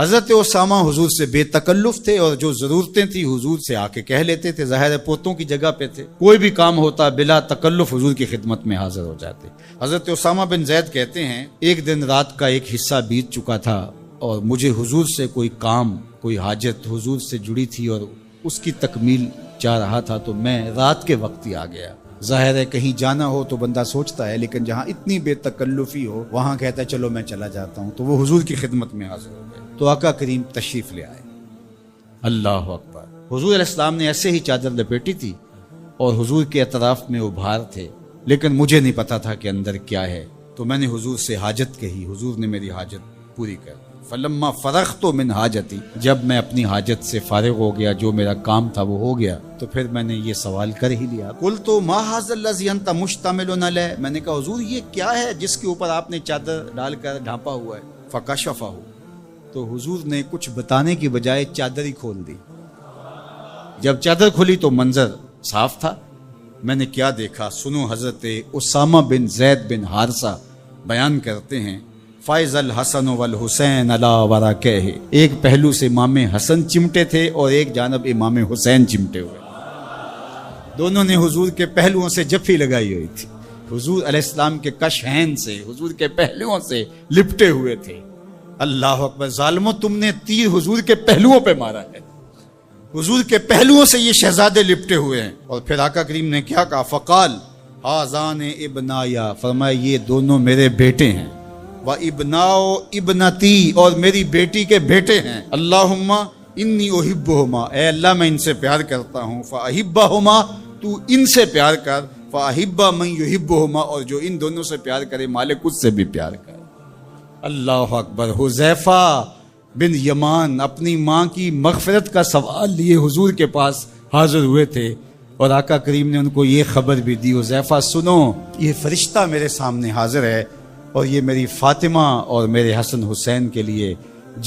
حضرت اسامہ حضور سے بے تکلف تھے اور جو ضرورتیں تھی حضور سے آ کے کہہ لیتے تھے، ظاہر ہے پوتوں کی جگہ پہ تھے، کوئی بھی کام ہوتا بلا تکلف حضور کی خدمت میں حاضر ہو جاتے۔ حضرت اسامہ بن زید کہتے ہیں ایک دن رات کا ایک حصہ بیت چکا تھا اور مجھے حضور سے کوئی کام، کوئی حاجت حضور سے جڑی تھی اور اس کی تکمیل چاہ رہا تھا، تو میں رات کے وقت ہی آ گیا۔ ظاہر ہے کہیں جانا ہو تو بندہ سوچتا ہے، لیکن جہاں اتنی بے تکلفی ہو وہاں کہتا ہے چلو میں چلا جاتا ہوں، تو وہ حضور کی خدمت میں حاضر ہو گئے۔ تو آقا کریم تشریف لے آئے۔ اللہ اکبر۔ حضور علیہ السلام نے ایسے ہی چادر لپیٹی تھی اور حضور کے اطراف میں ابھار تھے، لیکن مجھے نہیں پتا تھا کہ اندر کیا ہے، تو میں نے حضور سے حاجت کہی، حضور نے میری حاجت پوری کر دی۔ فلما فرغت من حاجتی، جب میں اپنی حاجت سے فارغ ہو گیا، جو میرا کام تھا وہ ہو گیا، تو پھر میں نے یہ سوال کر ہی لیا، قلت ما ھذا الذی انت مشتمل علیہ، میں نے کہا حضور یہ کیا ہے جس کے اوپر آپ نے چادر ڈال کر ڈھانپا ہوا ہے؟ فکشفہ، تو حضور نے کچھ بتانے کی بجائے چادر ہی کھول دی۔ جب چادر کھلی تو منظر صاف تھا۔ میں نے کیا دیکھا سنو، حضرت اسامہ بن زید بن حارثہ بیان کرتے ہیں، فائز الحسن والحسین علی ورقہ، ایک پہلو سے امام حسن چمٹے تھے اور ایک جانب امام حسین چمٹے ہوئے، دونوں نے حضور کے پہلوؤں سے جفی لگائی ہوئی تھی، حضور علیہ السلام کے کشہین سے، حضور کے پہلوؤں سے لپٹے ہوئے تھے۔ اللہ اکبر، ظالموں تم نے تیر حضور کے پہلوؤں پہ مارا ہے، حضور کے پہلوؤں سے یہ شہزادے لپٹے ہوئے ہیں۔ اور پھر آقا کریم نے کیا کہا؟ فقال ھذان ابنایا، فرمایا یہ دونوں میرے بیٹے ہیں، و ابناؤ ابنتی، اور میری بیٹی کے بیٹے ہیں۔ اللہم انی احبہما، اے اللہ میں ان سے پیار کرتا ہوں، فاحبہما، تو ان سے پیار کر، فاحب من یحبہما، اور جو ان دونوں سے پیار کرے مالک اس سے بھی پیار کر۔ اللہ اکبر۔ حذیفہ بن یمان اپنی ماں کی مغفرت کا سوال لیے حضور کے پاس حاضر ہوئے تھے، اور آقا کریم نے ان کو یہ خبر بھی دی، حذیفہ سنو، یہ فرشتہ میرے سامنے حاضر ہے اور یہ میری فاطمہ اور میرے حسن حسین کے لیے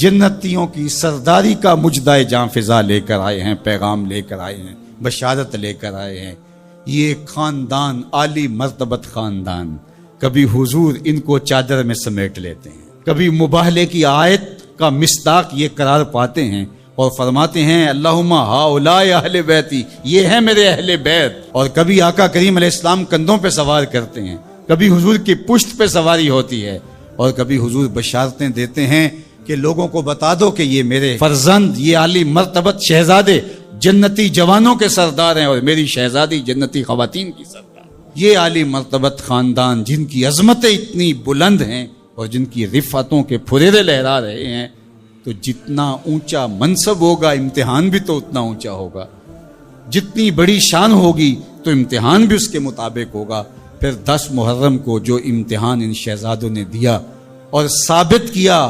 جنتیوں کی سرداری کا مجدہ جاں فضا لے کر آئے ہیں، پیغام لے کر آئے ہیں، بشارت لے کر آئے ہیں۔ یہ خاندان عالی مرتبت خاندان، کبھی حضور ان کو چادر میں سمیٹ لیتے ہیں، کبھی مباہلے کی آیت کا مصداق یہ قرار پاتے ہیں اور فرماتے ہیں اللہم ہؤلاء اہل بیتی، یہ ہیں میرے اہل بیت، اور کبھی آقا کریم علیہ السلام کندھوں پہ سوار کرتے ہیں، کبھی حضور کی پشت پہ سواری ہوتی ہے، اور کبھی حضور بشارتیں دیتے ہیں کہ لوگوں کو بتا دو کہ یہ میرے فرزند، یہ عالی مرتبت شہزادے جنتی جوانوں کے سردار ہیں، اور میری شہزادی جنتی خواتین کی سردار۔ یہ عالی مرتبت خاندان جن کی عظمتیں اتنی بلند ہیں اور جن کی رفعتوں کے پھریرے لہرا رہے ہیں، تو جتنا اونچا منصب ہوگا امتحان بھی تو اتنا اونچا ہوگا، جتنی بڑی شان ہوگی تو امتحان بھی اس کے مطابق ہوگا۔ پھر 10 محرم کو جو امتحان ان شہزادوں نے دیا اور ثابت کیا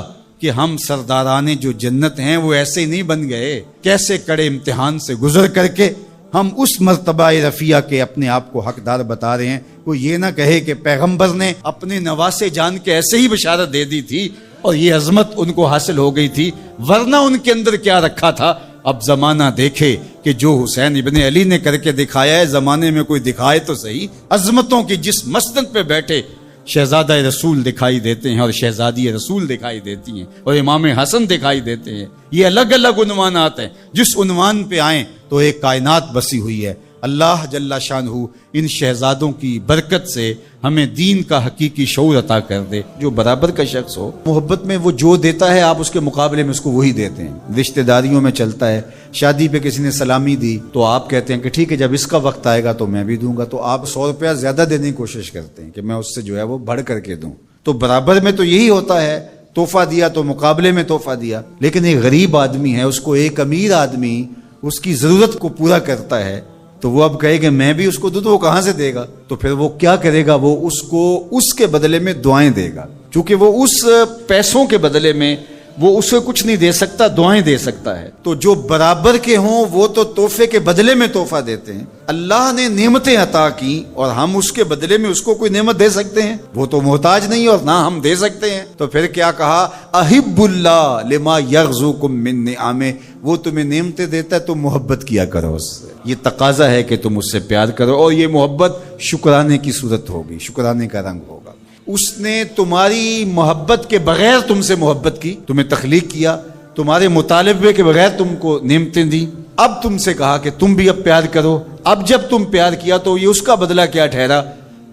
کہ ہم سرداران جو جنت ہیں وہ ایسے ہی نہیں بن گئے، کیسے کڑے امتحان سے گزر کر کے ہم اس مرتبہ رفیع کے اپنے آپ کو حقدار بتا رہے ہیں۔ کوئی یہ نہ کہے کہ پیغمبر نے اپنے نواسے جان کے ایسے ہی بشارت دے دی تھی اور یہ عظمت ان کو حاصل ہو گئی تھی، ورنہ ان کے اندر کیا رکھا تھا۔ اب زمانہ دیکھے کہ جو حسین ابن علی نے کر کے دکھایا ہے، زمانے میں کوئی دکھائے تو صحیح۔ عظمتوں کی جس مسند پہ بیٹھے شہزادہ رسول دکھائی دیتے ہیں اور شہزادی رسول دکھائی دیتی ہیں اور امام حسن دکھائی دیتے ہیں، یہ الگ الگ عنوانات ہیں، جس عنوان پہ آئیں تو ایک کائنات بسی ہوئی ہے۔ اللہ جل شانہ ان شہزادوں کی برکت سے ہمیں دین کا حقیقی شعور عطا کر دے۔ جو برابر کا شخص ہو، محبت میں وہ جو دیتا ہے آپ اس کے مقابلے میں اس کو وہی دیتے ہیں۔ رشتہ داریوں میں چلتا ہے، شادی پہ کسی نے سلامی دی تو آپ کہتے ہیں کہ ٹھیک ہے جب اس کا وقت آئے گا تو میں بھی دوں گا، تو آپ 100 روپیہ زیادہ دینے کی کوشش کرتے ہیں کہ میں اس سے جو ہے وہ بڑھ کر کے دوں۔ تو برابر میں تو یہی ہوتا ہے، تحفہ دیا تو مقابلے میں تحفہ دیا۔ لیکن ایک غریب آدمی ہے، اس کو ایک امیر آدمی اس کی ضرورت کو پورا کرتا ہے، تو وہ اب کہے کہ میں بھی اس کو دوں، تو وہ کہاں سے دے گا؟ تو پھر وہ کیا کرے گا؟ وہ اس کو اس کے بدلے میں دعائیں دے گا، چونکہ وہ اس پیسوں کے بدلے میں وہ اسے کچھ نہیں دے سکتا، دعائیں دے سکتا ہے۔ تو جو برابر کے ہوں وہ تو تحفے کے بدلے میں تحفہ دیتے ہیں۔ اللہ نے نعمتیں عطا کی اور ہم اس کے بدلے میں اس کو کوئی نعمت دے سکتے ہیں؟ وہ تو محتاج نہیں اور نہ ہم دے سکتے ہیں۔ تو پھر کیا کہا؟ احب اللہ لما یغزوکم من نعمہ، وہ تمہیں نعمتیں دیتا ہے تو محبت کیا کرو اس سے۔ یہ تقاضا ہے کہ تم اس سے پیار کرو، اور یہ محبت شکرانے کی صورت ہوگی، شکرانے کا رنگ ہوگا۔ اس نے تمہاری محبت کے بغیر تم سے محبت کی، تمہیں تخلیق کیا، تمہارے مطالبے کے بغیر تم کو نعمتیں دی، اب تم سے کہا کہ تم بھی اب پیار کرو۔ اب جب تم پیار کیا تو یہ اس کا بدلہ کیا ٹھہرا؟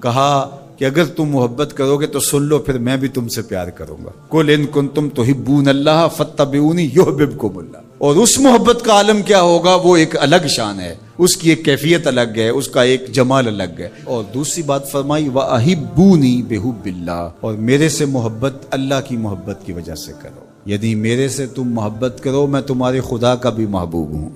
کہا کہ اگر تم محبت کرو گے تو سن لو پھر میں بھی تم سے پیار کروں گا۔ قل ان کنتم تحبون اللہ فاتبعونی یحببکم اللہ۔ اور اس محبت کا عالم کیا ہوگا؟ وہ ایک الگ شان ہے، اس کی ایک کیفیت الگ ہے، اس کا ایک جمال الگ ہے۔ اور دوسری بات فرمائی وَأَحِبُّونِي بِحُبِّ اللَّهِ، اور میرے سے محبت اللہ کی محبت کی وجہ سے کرو، یعنی میرے سے تم محبت کرو، میں تمہارے خدا کا بھی محبوب ہوں۔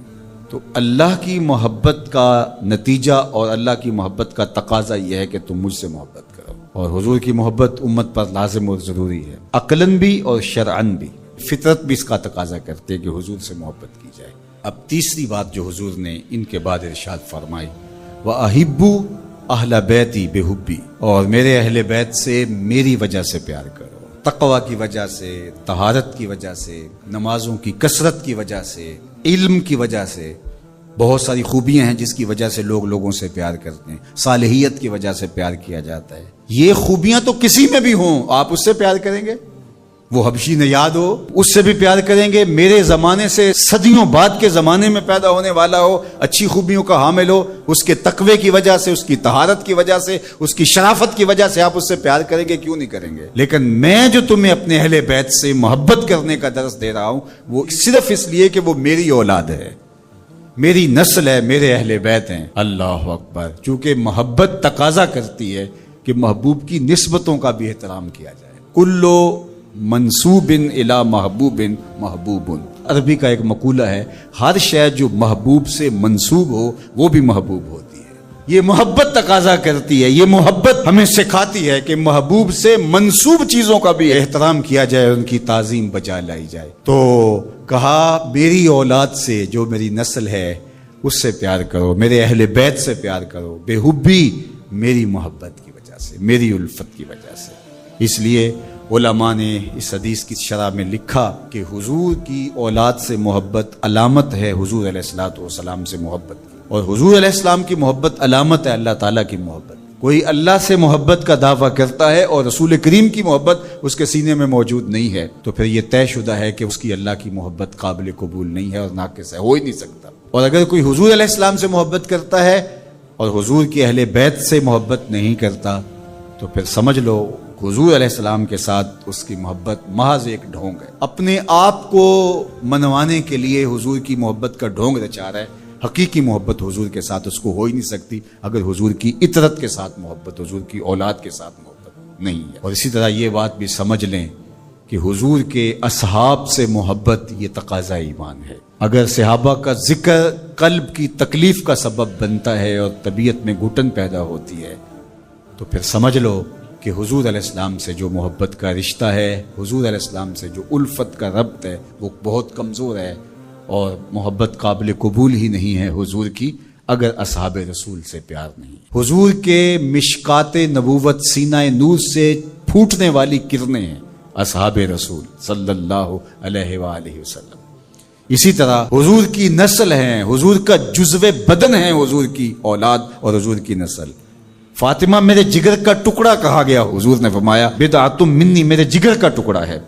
تو اللہ کی محبت کا نتیجہ اور اللہ کی محبت کا تقاضا یہ ہے کہ تم مجھ سے محبت کرو، اور حضور کی محبت امت پر لازم اور ضروری ہے، عقلاً بھی اور شرعاً بھی۔ فطرت بھی اس کا تقاضا کرتے ہے کہ حضور سے محبت کی جائے۔ اب تیسری بات جو حضور نے ان کے بعد ارشاد فرمائی، وَأَحِبُّوا أَهْلَ بَيْتِي بِحُبِّي، اور میرے اہل بیت سے میری وجہ سے پیار کرو، تقوی کی وجہ سے، طہارت کی وجہ سے، نمازوں کی کثرت کی وجہ سے، علم کی وجہ سے۔ بہت ساری خوبیاں ہیں جس کی وجہ سے لوگ لوگوں سے پیار کرتے ہیں، صالحیت کی وجہ سے پیار کیا جاتا ہے۔ یہ خوبیاں تو کسی میں بھی ہوں، آپ اس سے پیار کریں گے؟ وہ حبشی نے یاد ہو، اس سے بھی پیار کریں گے؟ میرے زمانے سے صدیوں بعد کے زمانے میں پیدا ہونے والا ہو، اچھی خوبیوں کا حامل ہو، اس کے تقوی کی وجہ سے، اس کی طہارت کی وجہ سے، اس کی شرافت کی وجہ سے آپ اس سے پیار کریں گے؟ کیوں نہیں کریں گے؟ لیکن میں جو تمہیں اپنے اہل بیت سے محبت کرنے کا درس دے رہا ہوں وہ صرف اس لیے کہ وہ میری اولاد ہے، میری نسل ہے، میرے اہل بیت ہیں۔ اللہ اکبر! چونکہ محبت تقاضا کرتی ہے کہ محبوب کی نسبتوں کا بھی احترام کیا جائے۔ کلو منصوب الی محبوب محبوب، عربی کا ایک مقولہ ہے، ہر شے جو محبوب سے منسوب ہو وہ بھی محبوب ہوتی ہے۔ یہ محبت تقاضا کرتی ہے، یہ محبت ہمیں سکھاتی ہے کہ محبوب سے منسوب چیزوں کا بھی احترام کیا جائے، ان کی تعظیم بجا لائی جائے۔ تو کہا میری اولاد سے، جو میری نسل ہے، اس سے پیار کرو، میرے اہل بیت سے پیار کرو، بے حبی، میری محبت کی وجہ سے، میری الفت کی وجہ سے۔ اس لیے علماء نے اس حدیث کی شرح میں لکھا کہ حضور کی اولاد سے محبت علامت ہے حضور علیہ الصلوۃ والسلام سے محبت کی، اور حضور علیہ السلام کی محبت علامت ہے اللہ تعالیٰ کی محبت۔ کوئی اللہ سے محبت کا دعویٰ کرتا ہے اور رسول کریم کی محبت اس کے سینے میں موجود نہیں ہے تو پھر یہ طے شدہ ہے کہ اس کی اللہ کی محبت قابل قبول نہیں ہے اور ناقص ہے، ہو ہی نہیں سکتا۔ اور اگر کوئی حضور علیہ السلام سے محبت کرتا ہے اور حضور کے اہل بیت سے محبت نہیں کرتا تو پھر سمجھ لو حضور علیہ السلام کے ساتھ اس کی محبت محض ایک ڈھونگ ہے، اپنے آپ کو منوانے کے لیے حضور کی محبت کا ڈھونگ رچا رہا ہے۔ حقیقی محبت حضور کے ساتھ اس کو ہو ہی نہیں سکتی اگر حضور کی اطرت کے ساتھ محبت، حضور کی اولاد کے ساتھ محبت نہیں ہے۔ اور اسی طرح یہ بات بھی سمجھ لیں کہ حضور کے اصحاب سے محبت یہ تقاضا ایمان ہے۔ اگر صحابہ کا ذکر قلب کی تکلیف کا سبب بنتا ہے اور طبیعت میں گھٹن پیدا ہوتی ہے تو پھر سمجھ لو کہ حضور علیہ السلام سے جو محبت کا رشتہ ہے، حضور علیہ السلام سے جو الفت کا ربط ہے وہ بہت کمزور ہے، اور محبت قابل قبول ہی نہیں ہے حضور کی اگر اصحاب رسول سے پیار نہیں۔ حضور کے مشکات نبوت سینہ نور سے پھوٹنے والی کرنیں ہیں اصحاب رسول صلی اللہ علیہ وآلہ وسلم۔ اسی طرح حضور کی نسل ہیں، حضور کا جزو بدن ہے، حضور کی اولاد اور حضور کی نسل۔ فاطمہ میرے جگر کا ٹکڑا کہا گیا، حضور نے فرمایا بضعۃ منی، میرے جگر کا ٹکڑا ہے۔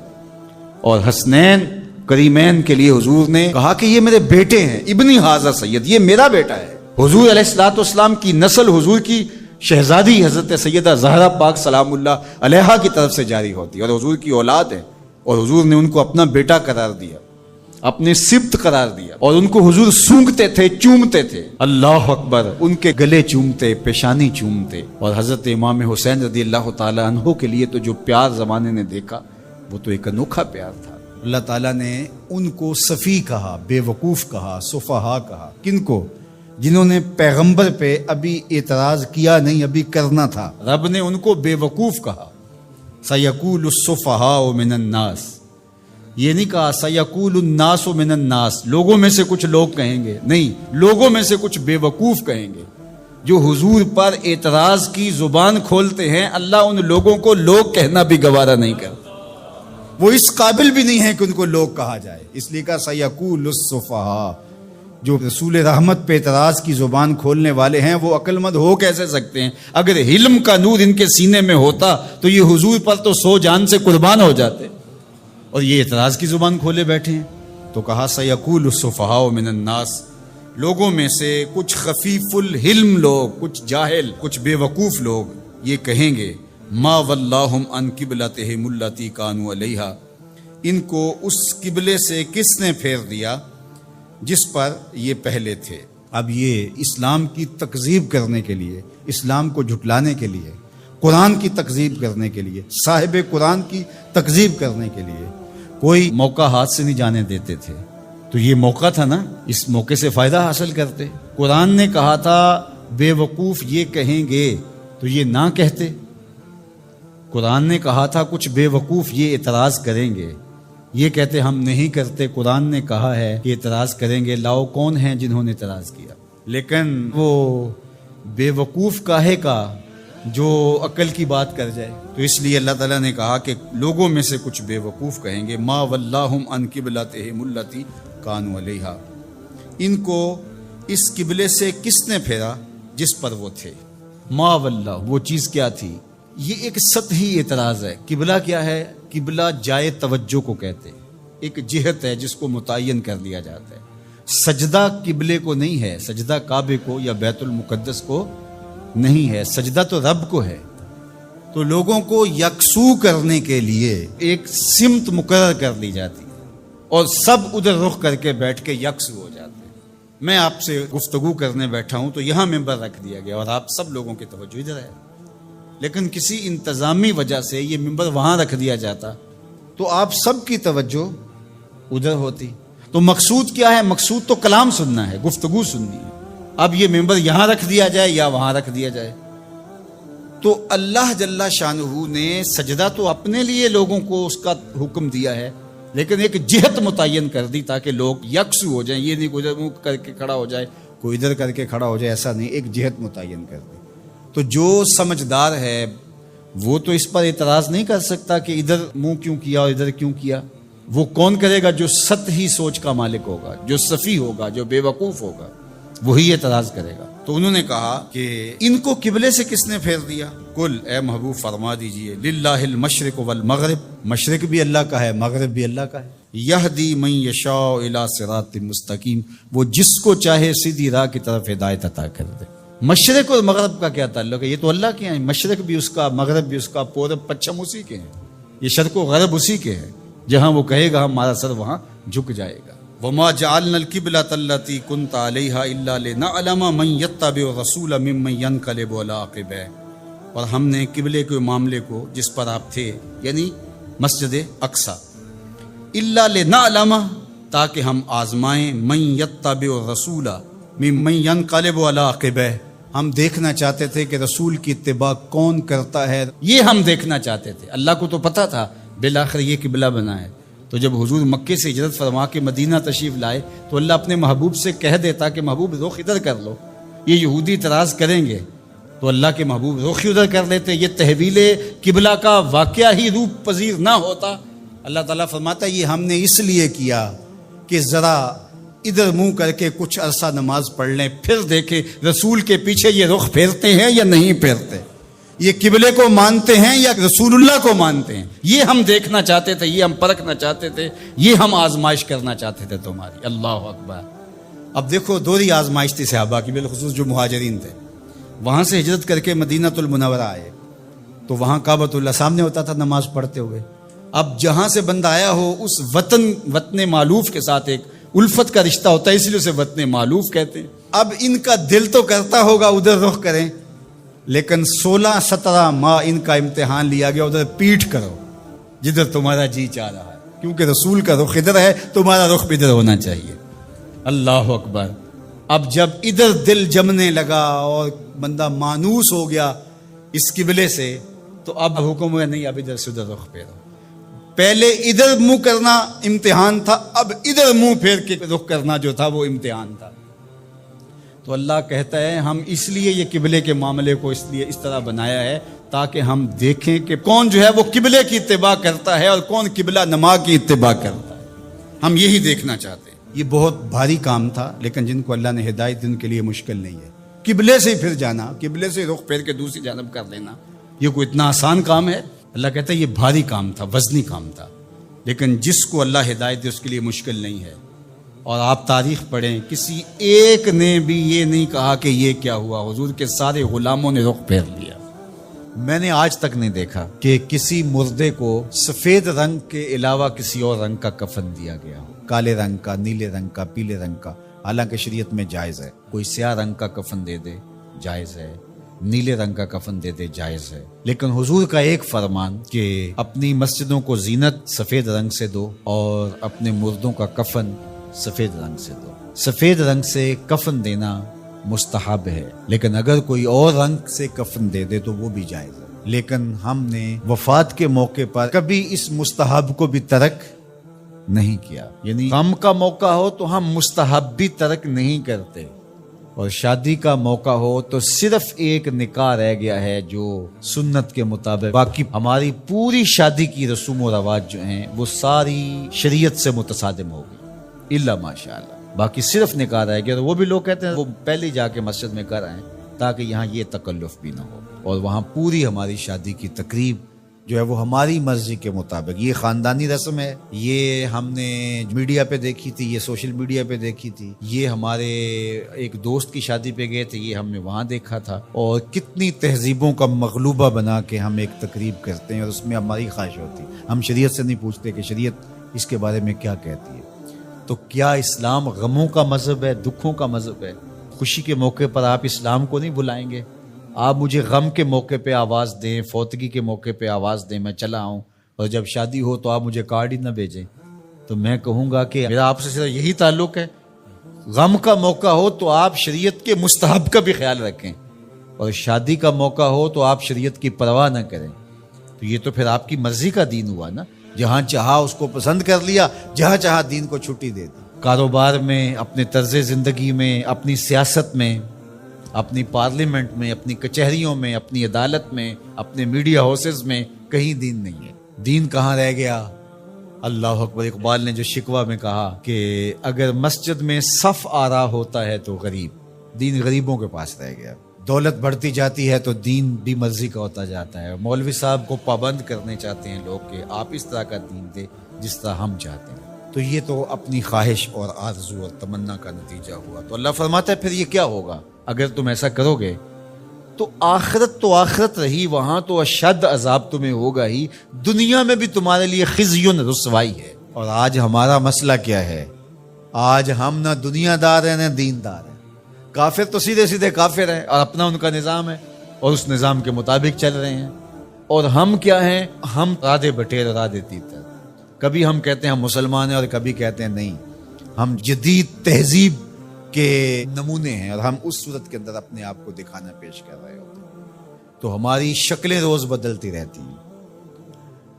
اور حسنین کریمین کے لیے حضور نے کہا کہ یہ میرے بیٹے ہیں، ابنی ھذا سید، یہ میرا بیٹا ہے۔ حضور علیہ الصلوۃ والسلام کی نسل حضور کی شہزادی حضرت سیدہ زہرا پاک سلام اللہ علیہا کی طرف سے جاری ہوتی ہے اور حضور کی اولاد ہے، اور حضور نے ان کو اپنا بیٹا قرار دیا، اپنے سبط قرار دیا، اور ان کو حضور سونگتے تھے، چومتے تھے۔ اللہ اکبر! ان کے گلے چومتے، پیشانی چومتے۔ اور حضرت امام حسین رضی اللہ تعالی عنہ کے لیے تو جو پیار زمانے نے دیکھا وہ تو ایک انوکھا پیار تھا۔ اللہ تعالیٰ نے ان کو صفی کہا، بے وقوف کہا، سفہا کہا۔ کن کو؟ جنہوں نے پیغمبر پہ ابھی اعتراض کیا نہیں، ابھی کرنا تھا۔ رب نے ان کو بے وقوف کہا، سیقول السفہاء من الناس، یہ نہیں کہا سیقول الناس من الناس، لوگوں میں سے کچھ لوگ کہیں گے، نہیں، لوگوں میں سے کچھ بے وقوف کہیں گے جو حضور پر اعتراض کی زبان کھولتے ہیں۔ اللہ ان لوگوں کو لوگ کہنا بھی گوارا نہیں کرتا، وہ اس قابل بھی نہیں ہے کہ ان کو لوگ کہا جائے، اس لیے کہا سیقول السفہاء۔ جو رسول رحمت پہ اعتراض کی زبان کھولنے والے ہیں وہ عقل مند ہو کیسے سکتے ہیں؟ اگر علم کا نور ان کے سینے میں ہوتا تو یہ حضور پر تو 100 جان سے قربان ہو جاتے، اور یہ اعتراض کی زبان کھولے بیٹھے ہیں۔ تو کہا سیقول السفہاء من الناس، لوگوں میں سے کچھ خفیف الحلم لوگ، کچھ جاہل، کچھ بے وقوف لوگ یہ کہیں گے ما ولاہم عن قبلتہم التی کانوا علیہا، ان کو اس قبلے سے کس نے پھیر دیا جس پر یہ پہلے تھے۔ اب یہ اسلام کی تکذیب کرنے کے لیے، اسلام کو جھٹلانے کے لیے، قرآن کی تکذیب کرنے کے لیے، صاحب قرآن کی تکذیب کرنے کے لیے کوئی موقع ہاتھ سے نہیں جانے دیتے تھے۔ تو یہ موقع تھا نا، اس موقع سے فائدہ حاصل کرتے۔ قرآن نے کہا تھا بے وقوف یہ کہیں گے تو یہ نہ کہتے۔ قرآن نے کہا تھا کچھ بے وقوف یہ اعتراض کریں گے، یہ کہتے ہم نہیں کرتے۔ قرآن نے کہا ہے کہ اعتراض کریں گے، لاؤ کون ہیں جنہوں نے اعتراض کیا۔ لیکن وہ بے وقوف کاہے کا جو عقل کی بات کر جائے۔ تو اس لیے اللہ تعالیٰ نے کہا کہ لوگوں میں سے کچھ بے وقوف کہیں گے ما ولاہم عن قبلتہم التی کانوا علیہا، ان کو اس قبلے سے کس نے پھیرا جس پر وہ تھے۔ ما واللہ، وہ چیز کیا تھی؟ یہ ایک سطحی اعتراض ہے۔ قبلہ کیا ہے؟ قبلہ جائے توجہ کو کہتے، ایک جہت ہے جس کو متعین کر لیا جاتا ہے۔ سجدہ قبلے کو نہیں ہے، سجدہ کعبے کو یا بیت المقدس کو نہیں ہے، سجدہ تو رب کو ہے۔ تو لوگوں کو یکسو کرنے کے لیے ایک سمت مقرر کر لی جاتی ہے اور سب ادھر رخ کر کے بیٹھ کے یکسو ہو جاتے ہیں۔ میں آپ سے گفتگو کرنے بیٹھا ہوں تو یہاں ممبر رکھ دیا گیا اور آپ سب لوگوں کی توجہ ادھر ہے، لیکن کسی انتظامی وجہ سے یہ ممبر وہاں رکھ دیا جاتا تو آپ سب کی توجہ ادھر ہوتی۔ تو مقصود کیا ہے؟ مقصود تو کلام سننا ہے، گفتگو سننی ہے۔ اب یہ ممبر یہاں رکھ دیا جائے یا وہاں رکھ دیا جائے۔ تو اللہ جل شانہ نے سجدہ تو اپنے لیے لوگوں کو اس کا حکم دیا ہے، لیکن ایک جہت متعین کر دی تاکہ لوگ یکسو ہو جائیں۔ یہ نہیں کوئی ادھر منہ کر کے کھڑا ہو جائے، کوئی ادھر کر کے کھڑا ہو جائے، ایسا نہیں، ایک جہت متعین کر دی۔ تو جو سمجھدار ہے وہ تو اس پر اعتراض نہیں کر سکتا کہ ادھر منہ کیوں کیا اور ادھر کیوں کیا۔ وہ کون کرے گا؟ جو سطحی سوچ کا مالک ہوگا، جو سفی ہوگا، جو بے وقوف ہوگا، وہی اعتراض کرے گا۔ تو انہوں نے کہا کہ ان کو قبلے سے کس نے پھیر دیا؟ قل، اے محبوب فرما دیجئے، للہ المشرق والمغرب، مشرق بھی اللہ کا ہے، مغرب بھی اللہ کا ہے۔ یہدی من یشاء الی صراط مستقیم، وہ جس کو چاہے سیدھی راہ کی طرف ہدایت عطا کر دے۔ مشرق اور مغرب کا کیا تعلق ہے؟ یہ تو اللہ کے ہیں، مشرق بھی اس کا، مغرب بھی اس کا، پورب پچھم اسی کے ہیں، یہ شرق و غرب اسی کے ہیں۔ جہاں وہ کہے گا ہمارا سر وہاں جھک جائے گا۔ وما جعلنا القبلة التي كنت عليها الا لنعلم من يتبع الرسول ممن ينقلب على عقبيه، اور ہم نے قبلے کے معاملے کو جس پر آپ تھے، یعنی مسجد اقصی، الا لنعلم، تاکہ ہم آزمائیں، من يتبع الرسول ممن ينقلب على عقبيه، ہم دیکھنا چاہتے تھے کہ رسول کی اتباع کون کرتا ہے، یہ ہم دیکھنا چاہتے تھے۔ اللہ کو تو پتہ تھا بالآخر یہ قبلہ بنا ہے۔ تو جب حضور مکے سے ہجرت فرما کے مدینہ تشریف لائے تو اللہ اپنے محبوب سے کہہ دیتا کہ محبوب رخ ادھر کر لو، یہ یہودی اعتراض کریں گے، تو اللہ کے محبوب رخ ادھر کر لیتے، یہ تحویل قبلہ کا واقعہ ہی روپ پذیر نہ ہوتا۔ اللہ تعالیٰ فرماتا ہے یہ ہم نے اس لیے کیا کہ ذرا ادھر منہ کر کے کچھ عرصہ نماز پڑھ لیں، پھر دیکھیں رسول کے پیچھے یہ رخ پھیرتے ہیں یا نہیں پھیرتے، یہ قبلے کو مانتے ہیں یا رسول اللہ کو مانتے ہیں۔ یہ ہم دیکھنا چاہتے تھے، یہ ہم پرکھنا چاہتے تھے، یہ ہم آزمائش کرنا چاہتے تھے تمہاری۔ اللہ اکبر۔ اب دیکھو دوہری آزمائش تھی صحابہ کی، بالخصوص جو مہاجرین تھے، وہاں سے ہجرت کر کے مدینہ المنورہ آئے تو وہاں کعبۃ اللہ سامنے ہوتا تھا نماز پڑھتے ہوئے۔ اب جہاں سے بندہ آیا ہو اس وطن معلوف کے ساتھ ایک الفت کا رشتہ ہوتا ہے، اس لیے اسے وطن معلوف کہتے ہیں۔ اب ان کا دل تو کرتا ہوگا ادھر رخ کریں، لیکن 16-17 ماہ ان کا امتحان لیا گیا، ادھر پیٹھ کرو جدھر تمہارا جی چاہ رہا ہے، کیونکہ رسول کا رخ ادھر ہے، تمہارا رخ بھی ادھر ہونا چاہیے۔ اللہ اکبر۔ اب جب ادھر دل جمنے لگا اور بندہ مانوس ہو گیا اس قبلے سے، تو اب حکم ہوا نہیں، اب ادھر سے ادھر رخ پھیرو۔ پہلے ادھر منہ کرنا امتحان تھا، اب ادھر منہ پھیر کے رخ کرنا جو تھا وہ امتحان تھا۔ تو اللہ کہتا ہے ہم اس لیے یہ قبلے کے معاملے کو اس طرح بنایا ہے تاکہ ہم دیکھیں کہ کون جو ہے وہ قبلے کی اتباع کرتا ہے اور کون قبلہ نما کی اتباع کرتا ہے۔ ہم یہی دیکھنا چاہتے ہیں۔ یہ بہت بھاری کام تھا، لیکن جن کو اللہ نے ہدایت دی ان کے لیے مشکل نہیں ہے۔ قبلے سے پھر جانا، قبلے سے رخ پھیر کے دوسری جانب کر لینا، یہ کوئی اتنا آسان کام ہے؟ اللہ کہتا ہے یہ بھاری کام تھا، وزنی کام تھا، لیکن جس کو اللہ ہدایت دے اس کے لیے مشکل نہیں ہے. اور آپ تاریخ پڑھیں، کسی ایک نے بھی یہ نہیں کہا کہ یہ کیا ہوا. حضور کے سارے غلاموں نے رخ پھیر لیا. میں نے آج تک نہیں دیکھا کہ کسی مردے کو سفید رنگ کے علاوہ کسی اور رنگ کا کفن دیا گیا ہو، کالے رنگ کا، نیلے رنگ کا، پیلے رنگ کا. حالانکہ شریعت میں جائز ہے. کوئی سیاہ رنگ کا کفن دے دے جائز ہے، نیلے رنگ کا کفن دے دے جائز ہے. لیکن حضور کا ایک فرمان کہ اپنی مسجدوں کو زینت سفید رنگ سے دو اور اپنے مردوں کا کفن سفید رنگ سے دو. سفید رنگ سے کفن دینا مستحب ہے، لیکن اگر کوئی اور رنگ سے کفن دے دے تو وہ بھی جائز ہے. لیکن ہم نے وفات کے موقع پر کبھی اس مستحب کو بھی ترک نہیں کیا. یعنی غم کا موقع ہو تو ہم مستحب بھی ترک نہیں کرتے، اور شادی کا موقع ہو تو صرف ایک نکاح رہ گیا ہے جو سنت کے مطابق. باقی ہماری پوری شادی کی رسوم و رواج جو ہیں وہ ساری شریعت سے متصادم ہوگی الا ماشاء اللہ. باقی صرف نکاح رہ گیا، تو وہ بھی لوگ کہتے ہیں وہ پہلے جا کے مسجد میں کر آئیں تاکہ یہاں یہ تکلف بھی نہ ہو. اور وہاں پوری ہماری شادی کی تقریب جو ہے وہ ہماری مرضی کے مطابق. یہ خاندانی رسم ہے، یہ ہم نے میڈیا پہ دیکھی تھی، یہ سوشل میڈیا پہ دیکھی تھی، یہ ہمارے ایک دوست کی شادی پہ گئے تھے، یہ ہم نے وہاں دیکھا تھا. اور کتنی تہذیبوں کا مغلوبہ بنا کے ہم ایک تقریب کرتے ہیں اور اس میں ہماری خواہش ہوتی. ہم شریعت سے نہیں پوچھتے کہ شریعت اس کے بارے میں کیا کہتی ہے. تو کیا اسلام غموں کا مذہب ہے، دکھوں کا مذہب ہے؟ خوشی کے موقع پر آپ اسلام کو نہیں بلائیں گے؟ آپ مجھے غم کے موقع پہ آواز دیں، فوتگی کے موقع پہ آواز دیں، میں چلا آؤں، اور جب شادی ہو تو آپ مجھے کارڈ ہی نہ بھیجیں. تو میں کہوں گا کہ میرا آپ سے صرف یہی تعلق ہے. غم کا موقع ہو تو آپ شریعت کے مستحب کا بھی خیال رکھیں، اور شادی کا موقع ہو تو آپ شریعت کی پرواہ نہ کریں. تو یہ تو پھر آپ کی مرضی کا دین ہوا نا. جہاں چاہا اس کو پسند کر لیا، جہاں چاہا دین کو چھٹی دے دی. کاروبار میں، اپنے طرز زندگی میں، اپنی سیاست میں، اپنی پارلیمنٹ میں، اپنی کچہریوں میں، اپنی عدالت میں، اپنے میڈیا ہاؤسز میں کہیں دین نہیں ہے. دین کہاں رہ گیا؟ اللہ اکبر. اقبال نے جو شکوہ میں کہا کہ اگر مسجد میں صف آ رہا ہوتا ہے تو غریب، دین غریبوں کے پاس رہ گیا. دولت بڑھتی جاتی ہے تو دین بھی مرضی کا ہوتا جاتا ہے. مولوی صاحب کو پابند کرنے چاہتے ہیں لوگ کہ آپ اس طرح کا دین دے جس طرح ہم چاہتے ہیں. تو یہ تو اپنی خواہش اور آرزو اور تمنا کا نتیجہ ہوا. تو اللہ فرماتا ہے پھر یہ کیا ہوگا اگر تم ایسا کرو گے تو آخرت رہی، وہاں تو اشد عذاب تمہیں ہوگا ہی، دنیا میں بھی تمہارے لیے خزی رسوائی ہے. اور آج ہمارا مسئلہ کیا ہے؟ آج ہم نہ دنیا دار ہیں نہ دین دار ہیں. کافر تو سیدھے سیدھے کافر ہیں اور اپنا ان کا نظام ہے اور اس نظام کے مطابق چل رہے ہیں. اور ہم کیا ہیں؟ ہم رادے بٹیر اور رادے تیتر. کبھی ہم کہتے ہیں ہم مسلمان ہیں اور کبھی کہتے ہیں نہیں ہم جدید تہذیب کے نمونے ہیں، اور ہم اس صورت کے اندر اپنے آپ کو دکھانا پیش کر رہے ہوتے ہیں. تو ہماری شکلیں روز بدلتی رہتی ہیں.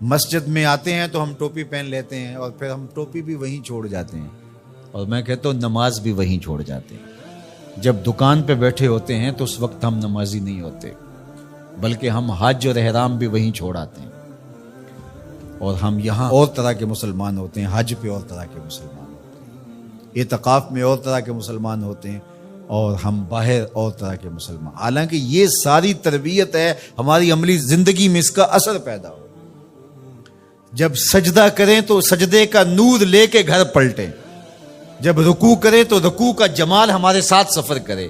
مسجد میں آتے ہیں تو ہم ٹوپی پہن لیتے ہیں اور پھر ہم ٹوپی بھی وہیں چھوڑ جاتے ہیں، اور میں کہتا ہوں نماز بھی وہیں چھوڑ جاتے ہیں. جب دکان پہ بیٹھے ہوتے ہیں تو اس وقت ہم نمازی نہیں ہوتے، بلکہ ہم حج اور احرام بھی وہیں چھوڑ آتے ہیں. اور ہم یہاں اور طرح کے مسلمان ہوتے ہیں، حج پہ اور طرح کے مسلمان ہوتے ہیں، اعتکاف میں اور طرح کے مسلمان ہوتے ہیں، اور ہم باہر اور طرح کے مسلمان. حالانکہ یہ ساری تربیت ہے ہماری عملی زندگی میں، اس کا اثر پیدا ہو. جب سجدہ کریں تو سجدے کا نور لے کے گھر پلٹیں، جب رکوع کریں تو رکوع کا جمال ہمارے ساتھ سفر کرے،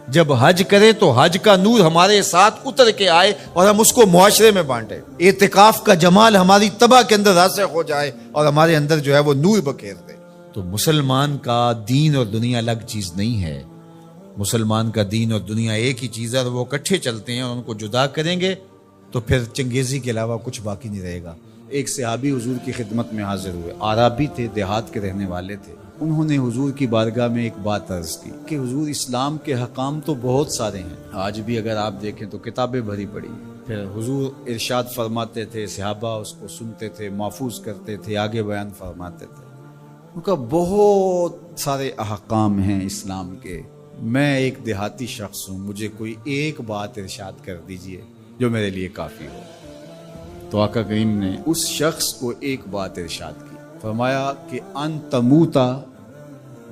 جب حج کریں تو حج کا نور ہمارے ساتھ اتر کے آئے اور ہم اس کو معاشرے میں بانٹیں. اعتکاف کا جمال ہماری طبع کے اندر راسخ ہو جائے اور ہمارے اندر جو ہے وہ نور بکھیر دے. تو مسلمان کا دین اور دنیا الگ چیز نہیں ہے. مسلمان کا دین اور دنیا ایک ہی چیز ہے، اور وہ اکٹھے چلتے ہیں. اور ان کو جدا کریں گے تو پھر چنگیزی کے علاوہ کچھ باقی نہیں رہے گا. ایک صحابی حضور کی خدمت میں حاضر ہوئے، عربی تھے، دیہات کے رہنے والے تھے. انہوں نے حضور کی بارگاہ میں ایک بات عرض کی کہ حضور اسلام کے حکام تو بہت سارے ہیں، آج بھی اگر آپ دیکھیں تو کتابیں بھری پڑی ہیں. پھر حضور ارشاد فرماتے تھے، صحابہ اس کو سنتے تھے، محفوظ کرتے تھے، آگے بیان فرماتے تھے. ان کا بہت سارے احکام ہیں اسلام کے، میں ایک دیہاتی شخص ہوں، مجھے کوئی ایک بات ارشاد کر دیجئے جو میرے لیے کافی ہو. تو آقا کریم نے اس شخص کو ایک بات ارشاد کی، فرمایا کہ ان تموتا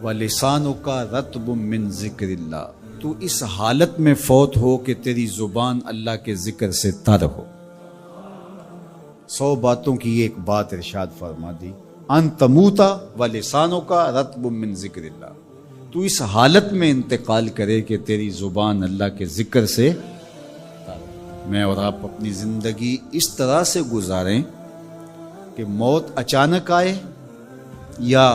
ولسانک رطب من ذکر اللہ، تو اس حالت میں فوت ہو کہ تیری زبان اللہ کے ذکر سے تر ہو. 100 باتوں کی ایک بات ارشاد فرما دی، ان تموتا و لسانوں کا رطب من ذکر اللہ، تو اس حالت میں انتقال کرے کہ تیری زبان اللہ کے ذکر سے، میں اور آپ اپنی زندگی اس طرح سے گزاریں کہ موت اچانک آئے یا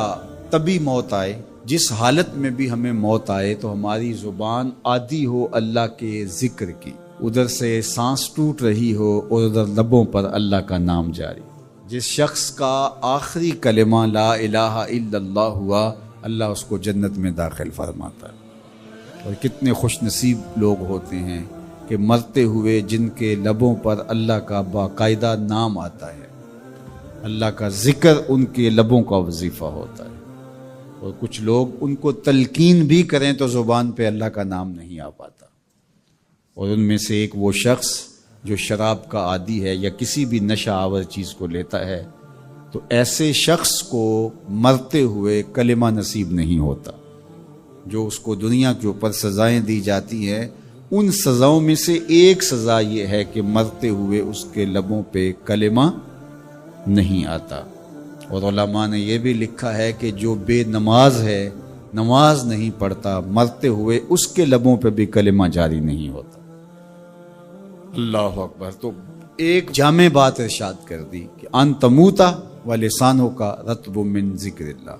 طبی موت آئے، جس حالت میں بھی ہمیں موت آئے تو ہماری زبان عادی ہو اللہ کے ذکر کی، ادھر سے سانس ٹوٹ رہی ہو اور ادھر لبوں پر اللہ کا نام جاری۔ جس شخص کا آخری کلمہ لا الہ الا اللہ ہوا، اللہ اس کو جنت میں داخل فرماتا ہے۔ اور کتنے خوش نصیب لوگ ہوتے ہیں کہ مرتے ہوئے جن کے لبوں پر اللہ کا باقاعدہ نام آتا ہے، اللہ کا ذکر ان کے لبوں کا وظیفہ ہوتا ہے، اور کچھ لوگ ان کو تلقین بھی کریں تو زبان پہ اللہ کا نام نہیں آ پاتا۔ اور ان میں سے ایک وہ شخص جو شراب کا عادی ہے یا کسی بھی نشہ آور چیز کو لیتا ہے، تو ایسے شخص کو مرتے ہوئے کلمہ نصیب نہیں ہوتا۔ جو اس کو دنیا کے اوپر سزائیں دی جاتی ہیں، ان سزاؤں میں سے ایک سزا یہ ہے کہ مرتے ہوئے اس کے لبوں پہ کلمہ نہیں آتا۔ اور علماء نے یہ بھی لکھا ہے کہ جو بے نماز ہے، نماز نہیں پڑھتا، مرتے ہوئے اس کے لبوں پہ بھی کلمہ جاری نہیں ہوتا۔ اللہ اکبر۔ تو ایک جامع بات ارشاد کر دی کہ ان تموتا و لسانوں کا رطب من ذکر اللہ،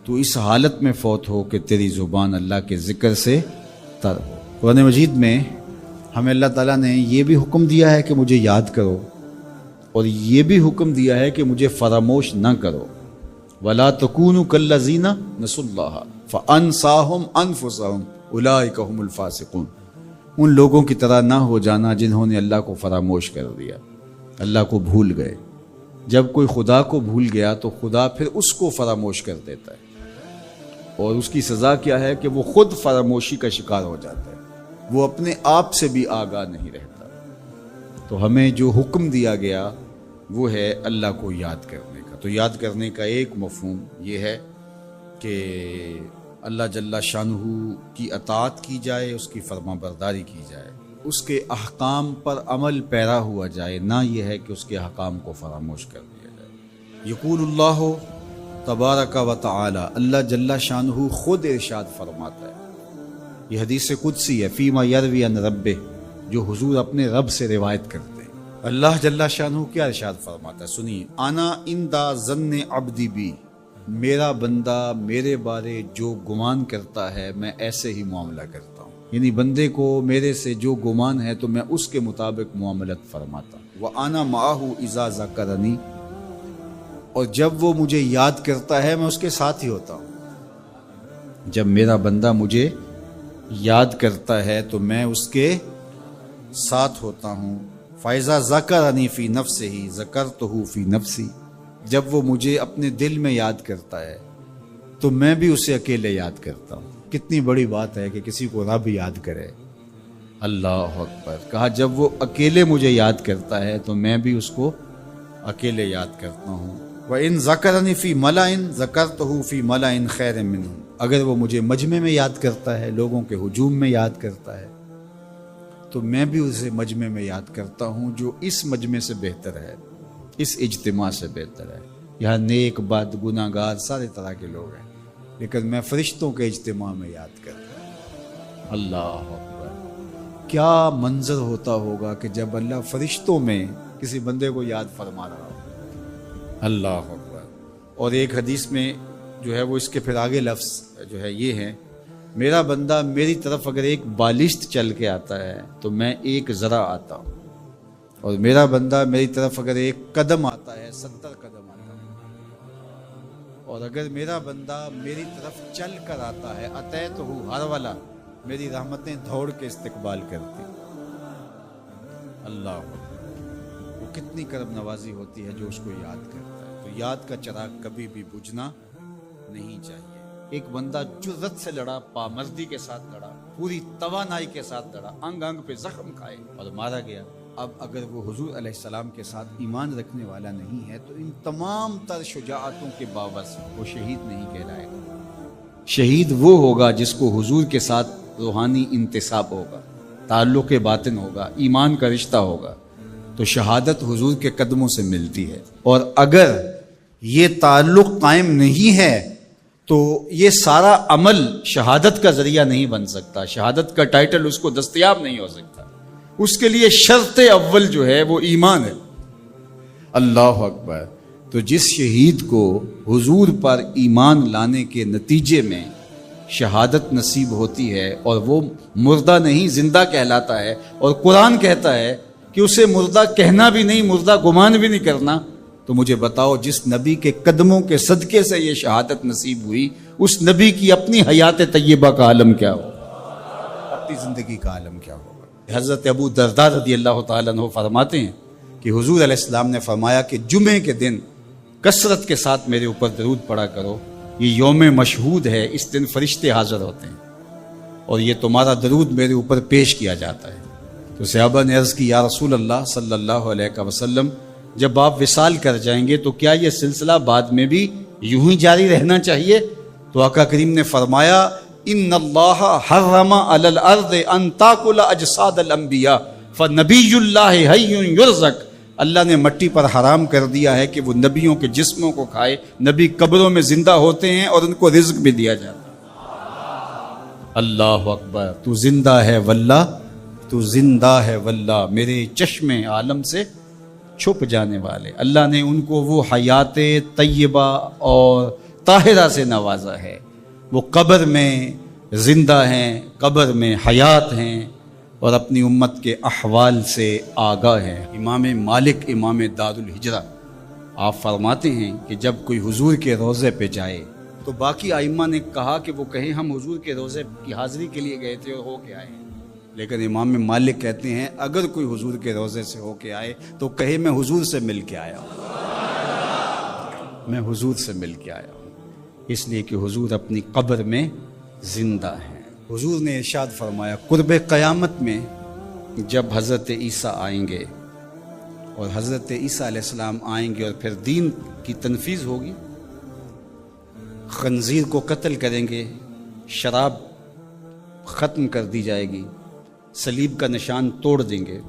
تو اس حالت میں فوت ہو کہ تیری زبان اللہ کے ذکر سے تر ہو۔ قرآن مجید میں ہمیں اللہ تعالیٰ نے یہ بھی حکم دیا ہے کہ مجھے یاد کرو، اور یہ بھی حکم دیا ہے کہ مجھے فراموش نہ کرو۔ وَلَا تَكُونُوا كَالَّذِينَ نَسُوا اللَّهَ فَأَنسَاهُمْ أَنفُسَهُمْ أُولَٰئِكَ هُمُ الْفَاسِقُونَ، ان لوگوں کی طرح نہ ہو جانا جنہوں نے اللہ کو فراموش کر دیا، اللہ کو بھول گئے۔ جب کوئی خدا کو بھول گیا تو خدا پھر اس کو فراموش کر دیتا ہے، اور اس کی سزا کیا ہے کہ وہ خود فراموشی کا شکار ہو جاتا ہے، وہ اپنے آپ سے بھی آگاہ نہیں رہتا۔ تو ہمیں جو حکم دیا گیا وہ ہے اللہ کو یاد کرنے کا۔ تو یاد کرنے کا ایک مفہوم یہ ہے کہ اللہ جل شانہ کی اطاعت کی جائے، اس کی فرما برداری کی جائے، اس کے احکام پر عمل پیرا ہوا جائے، نہ یہ ہے کہ اس کے احکام کو فراموش کر دیا جائے۔ یقول اللہ تبارک و تعالی، اللہ جل شانہ خود ارشاد فرماتا ہے، یہ حدیث قدسی ہے، فیما یروی عن ربہ، جو حضور اپنے رب سے روایت کرتے ہیں۔ اللہ جل شانہ کیا ارشاد فرماتا ہے، سنیے، انا اندا ظن عبدی بی، میرا بندہ میرے بارے جو گمان کرتا ہے میں ایسے ہی معاملہ کرتا ہوں، یعنی بندے کو میرے سے جو گمان ہے تو میں اس کے مطابق معاملت فرماتا ہوں۔ وَأَنَا مَعَهُ إِذَا ذَكَرَنِي، اور جب وہ مجھے یاد کرتا ہے میں اس کے ساتھ ہی ہوتا ہوں۔ جب میرا بندہ مجھے یاد کرتا ہے تو میں اس کے ساتھ ہوتا ہوں۔ فَإِذَا ذَكَرَنِي فِي نَفْسِهِ ذَكَرْتُهُ فِي نَفْسِي، جب وہ مجھے اپنے دل میں یاد کرتا ہے تو میں بھی اسے اکیلے یاد کرتا ہوں۔ کتنی بڑی بات ہے کہ کسی کو رب یاد کرے، اللہ اکبر۔ کہا جب وہ اکیلے مجھے یاد کرتا ہے تو میں بھی اس کو اکیلے یاد کرتا ہوں۔ وَإِن ذَكَرَنِي فِي مَلَئٍ ذَكَرْتُهُ فِي مَلَئٍ خَيْرٍ مِّنْهُمْ، اگر وہ مجھے مجمع میں یاد کرتا ہے، لوگوں کے ہجوم میں یاد کرتا ہے، تو میں بھی اسے مجمع میں یاد کرتا ہوں جو اس مجمع سے بہتر ہے، اس اجتماع سے بہتر ہے۔ یہاں نیک بد گناہ گار سارے طرح کے لوگ ہیں، لیکن میں فرشتوں کے اجتماع میں یاد کرتا ہوں۔ اللہ اکبر، کیا منظر ہوتا ہوگا کہ جب اللہ فرشتوں میں کسی بندے کو یاد فرما رہا ہو، اللہ اکبر۔ اور ایک حدیث میں جو ہے وہ اس کے پھر آگے لفظ جو ہے یہ ہے، میرا بندہ میری طرف اگر ایک بالشت چل کے آتا ہے تو میں ایک ذرا آتا ہوں، اور میرا بندہ میری طرف اگر ایک قدم آتا ہے 70 قدم آتا ہوں، اور اگر میرا بندہ میری طرف چل کر آتا ہے اتیتہ ہر والا، میری رحمتیں دوڑ کے استقبال کرتی۔ اللہ، وہ کتنی کرم نوازی ہوتی ہے جو اس کو یاد کرتا ہے۔ تو یاد کا چراغ کبھی بھی بجھنا نہیں چاہیے۔ ایک بندہ جرت سے لڑا، پامردی کے ساتھ لڑا، پوری توانائی کے ساتھ لڑا، انگ انگ پہ زخم کھائے اور مارا گیا۔ اب اگر وہ حضور علیہ السلام کے ساتھ ایمان رکھنے والا نہیں ہے تو ان تمام تر شجاعتوں کے باوجود وہ شہید نہیں کہلائے گا۔ شہید وہ ہوگا جس کو حضور کے ساتھ روحانی انتساب ہوگا، تعلق باطن ہوگا، ایمان کا رشتہ ہوگا، تو شہادت حضور کے قدموں سے ملتی ہے، اور اگر یہ تعلق قائم نہیں ہے تو یہ سارا عمل شہادت کا ذریعہ نہیں بن سکتا، شہادت کا ٹائٹل اس کو دستیاب نہیں ہو سکتا۔ اس کے لیے شرط اول جو ہے وہ ایمان ہے۔ اللہ اکبر۔ تو جس شہید کو حضور پر ایمان لانے کے نتیجے میں شہادت نصیب ہوتی ہے اور وہ مردہ نہیں زندہ کہلاتا ہے، اور قرآن کہتا ہے کہ اسے مردہ کہنا بھی نہیں، مردہ گمان بھی نہیں کرنا، تو مجھے بتاؤ جس نبی کے قدموں کے صدقے سے یہ شہادت نصیب ہوئی، اس نبی کی اپنی حیات طیبہ کا عالم کیا ہوگا، اپنی زندگی کا عالم کیا ہوگا۔ حضرت ابو درداء رضی اللہ تعالیٰ عنہ فرماتے ہیں کہ حضور علیہ السلام نے فرمایا کہ جمعے کے دن کثرت کے ساتھ میرے اوپر درود پڑھا کرو، یہ یوم مشہود ہے، اس دن فرشتے حاضر ہوتے ہیں اور یہ تمہارا درود میرے اوپر پیش کیا جاتا ہے۔ تو صحابہ نے عرض کی یا رسول اللہ صلی اللہ علیہ وسلم، جب آپ وصال کر جائیں گے تو کیا یہ سلسلہ بعد میں بھی یوں ہی جاری رہنا چاہیے؟ تو آقا کریم نے فرمایا ان اللہ حرم علی الارض ان تاکل اجساد الانبیاء فنبی اللہ حی یرزق، اللہ نے مٹی پر حرام کر دیا ہے کہ وہ نبیوں کے جسموں کو کھائے، نبی قبروں میں زندہ ہوتے ہیں اور ان کو رزق بھی دیا جاتا ہے۔ اللہ اکبر۔ تو زندہ ہے واللہ، تو زندہ ہے واللہ، میرے چشم عالم سے چھپ جانے والے، اللہ نے ان کو وہ حیات طیبہ اور طاہرہ سے نوازا ہے، وہ قبر میں زندہ ہیں، قبر میں حیات ہیں اور اپنی امت کے احوال سے آگاہ ہیں۔ امام مالک امام دار الہجرہ آپ فرماتے ہیں کہ جب کوئی حضور کے روضے پہ جائے تو باقی ائمہ نے کہا کہ وہ کہیں ہم حضور کے روضے کی حاضری کے لیے گئے تھے اور ہو کے آئے ہیں، لیکن امام مالک کہتے ہیں اگر کوئی حضور کے روضے سے ہو کے آئے تو کہے میں حضور سے مل کے آیا ہوں، میں حضور سے مل کے آیا ہوں، اس لیے کہ حضور اپنی قبر میں زندہ ہیں۔ حضور نے ارشاد فرمایا قرب قیامت میں جب حضرت عیسیٰ آئیں گے اور حضرت عیسیٰ علیہ السلام آئیں گے اور پھر دین کی تنفیذ ہوگی، خنزیر کو قتل کریں گے، شراب ختم کر دی جائے گی، صلیب کا نشان توڑ دیں گے،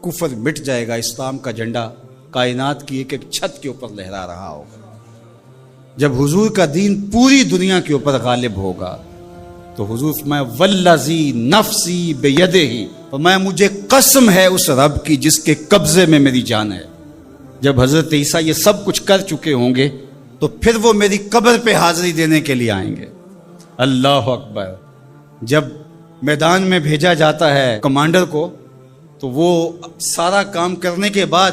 کفر مٹ جائے گا، اسلام کا جھنڈا کائنات کی ایک ایک چھت کے اوپر لہرا رہا ہوگا۔ جب حضور کا دین پوری دنیا کے اوپر غالب ہوگا تو حضور فرمایا والذی نفسی بیدہ، فرمایا مجھے قسم ہے اس رب کی جس کے قبضے میں میری جان ہے۔ جب حضرت عیسیٰ یہ سب کچھ کر چکے ہوں گے تو پھر وہ میری قبر پہ حاضری دینے کے لیے آئیں گے۔ اللہ اکبر۔ جب میدان میں بھیجا جاتا ہے کمانڈر کو تو وہ سارا کام کرنے کے بعد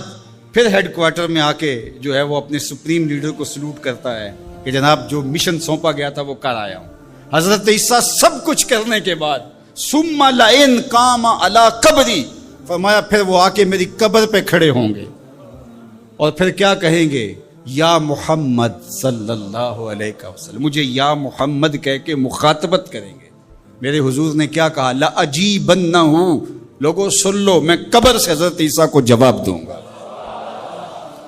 پھر ہیڈ کوارٹر میں آ کے جو ہے وہ اپنے سپریم لیڈر کو سلوٹ کرتا ہے کہ جناب جو مشن سونپا گیا تھا وہ کر آیا ہوں۔ حضرت عیسیٰ سب کچھ کرنے کے بعد ثم لئن قام علی قبری، فرمایا پھر وہ آ کے میری قبر پہ کھڑے ہوں گے اور پھر کیا کہیں گے یا محمد صلی اللہ علیہ وسلم، مجھے یا محمد کہہ کے مخاطبت کریں گے۔ میرے حضور نے کیا کہا لأجیبنہ، لوگوں سن لو میں قبر سے حضرت عیسیٰ کو جواب دوں گا،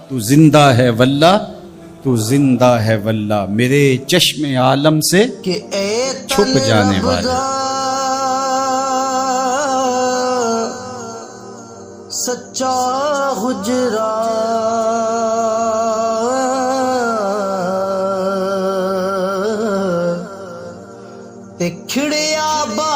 تو زندہ ہے واللہ، تو زندہ ہے واللہ، میرے چشم عالم سے چھپ جانے والے۔ سچا حجرا تے کھڑیا با